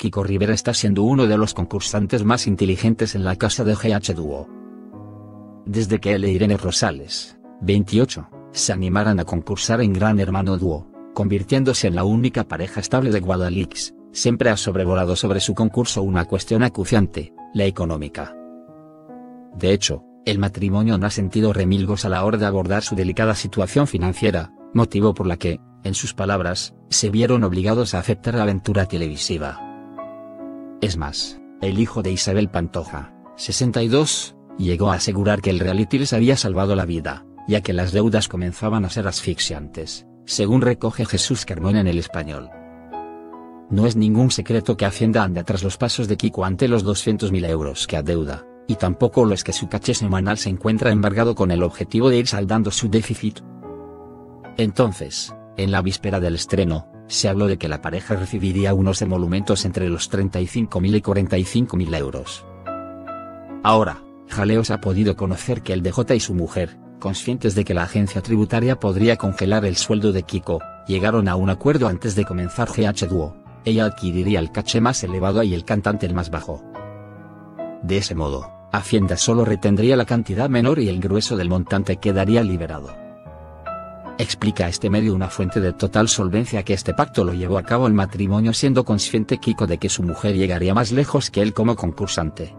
Kiko Rivera está siendo uno de los concursantes más inteligentes en la casa de GH Dúo. Desde que él e Irene Rosales, 28, se animaran a concursar en Gran Hermano Dúo, convirtiéndose en la única pareja estable de Guadalix, siempre ha sobrevolado sobre su concurso una cuestión acuciante, la económica. De hecho, el matrimonio no ha sentido remilgos a la hora de abordar su delicada situación financiera, motivo por la que, en sus palabras, se vieron obligados a aceptar la aventura televisiva. Es más, el hijo de Isabel Pantoja, 62, llegó a asegurar que el reality les había salvado la vida, ya que las deudas comenzaban a ser asfixiantes, según recoge Jesús Carmona en El Español. No es ningún secreto que Hacienda anda tras los pasos de Kiko ante los 200.000 euros que adeuda, y tampoco lo es que su caché semanal se encuentra embargado con el objetivo de ir saldando su déficit. Entonces, en la víspera del estreno, se habló de que la pareja recibiría unos emolumentos entre los 35.000 y 45.000 euros. Ahora, Jaleos ha podido conocer que el DJ y su mujer, conscientes de que la agencia tributaria podría congelar el sueldo de Kiko, llegaron a un acuerdo antes de comenzar GH Dúo. Ella adquiriría el caché más elevado y el cantante el más bajo. De ese modo, Hacienda solo retendría la cantidad menor y el grueso del montante quedaría liberado. Explica a este medio una fuente de total solvencia que este pacto lo llevó a cabo el matrimonio siendo consciente Kiko de que su mujer llegaría más lejos que él como concursante.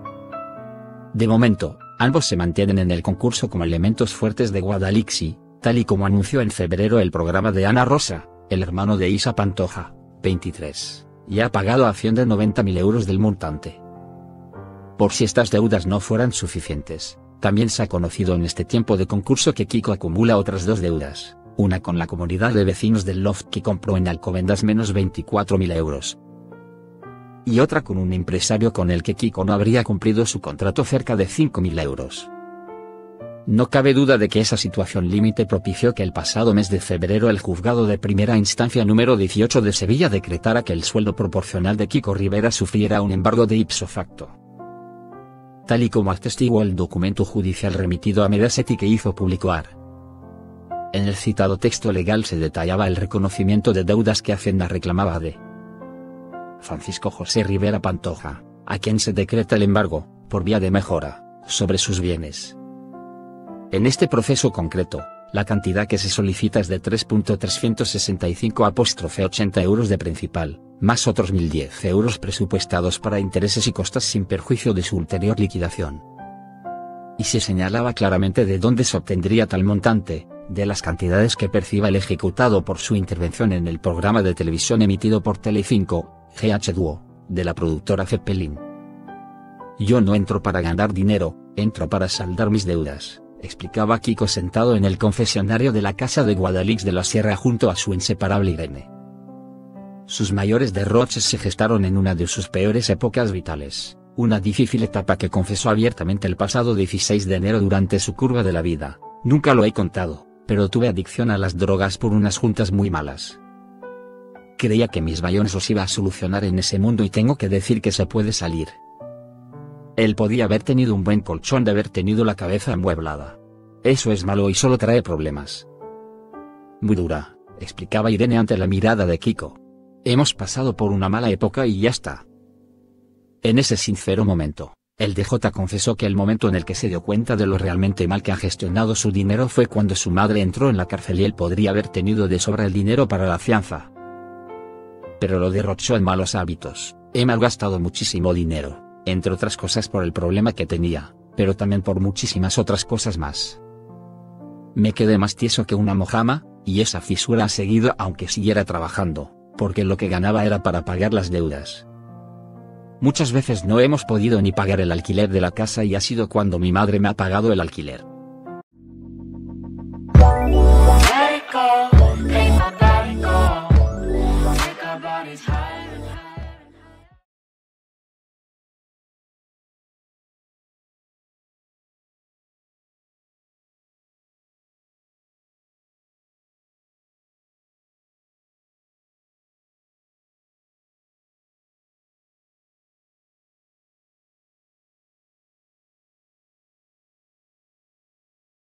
De momento, ambos se mantienen en el concurso como elementos fuertes de Guadalixi, tal y como anunció en febrero el programa de Ana Rosa, el hermano de Isa Pantoja, 23, y ha pagado a Hacienda 90.000 euros del montante. Por si estas deudas no fueran suficientes, también se ha conocido en este tiempo de concurso que Kiko acumula otras dos deudas, una con la comunidad de vecinos del loft que compró en Alcobendas menos 24.000 euros, y otra con un empresario con el que Kiko no habría cumplido su contrato cerca de 5.000 euros. No cabe duda de que esa situación límite propició que el pasado mes de febrero el juzgado de primera instancia número 18 de Sevilla decretara que el sueldo proporcional de Kiko Rivera sufriera un embargo de ipso facto. Tal y como atestiguó el documento judicial remitido a Mediaset y que hizo publicar. En el citado texto legal se detallaba el reconocimiento de deudas que Hacienda reclamaba de Francisco José Rivera Pantoja, a quien se decreta el embargo, por vía de mejora, sobre sus bienes. En este proceso concreto, la cantidad que se solicita es de 3.365,80 euros de principal, más otros 1.010 euros presupuestados para intereses y costas sin perjuicio de su ulterior liquidación. Y se señalaba claramente de dónde se obtendría tal montante, de las cantidades que perciba el ejecutado por su intervención en el programa de televisión emitido por Telecinco, GH Dúo, de la productora Zeppelin. Yo no entro para ganar dinero, entro para saldar mis deudas, explicaba Kiko sentado en el confesionario de la casa de Guadalix de la Sierra junto a su inseparable Irene. Sus mayores derroches se gestaron en una de sus peores épocas vitales, una difícil etapa que confesó abiertamente el pasado 16 de enero durante su curva de la vida. Nunca lo he contado, pero tuve adicción a las drogas por unas juntas muy malas. Creía que mis bayones los iba a solucionar en ese mundo y tengo que decir que se puede salir. Él podía haber tenido un buen colchón de haber tenido la cabeza amueblada. Eso es malo y solo trae problemas. Muy dura, explicaba Irene ante la mirada de Kiko. Hemos pasado por una mala época y ya está. En ese sincero momento, el DJ confesó que el momento en el que se dio cuenta de lo realmente mal que ha gestionado su dinero fue cuando su madre entró en la cárcel y él podría haber tenido de sobra el dinero para la fianza. Pero lo derrochó en malos hábitos. He malgastado muchísimo dinero, entre otras cosas por el problema que tenía, pero también por muchísimas otras cosas más. Me quedé más tieso que una mojama, y esa fisura ha seguido aunque siguiera trabajando, porque lo que ganaba era para pagar las deudas. Muchas veces no hemos podido ni pagar el alquiler de la casa y ha sido cuando mi madre me ha pagado el alquiler.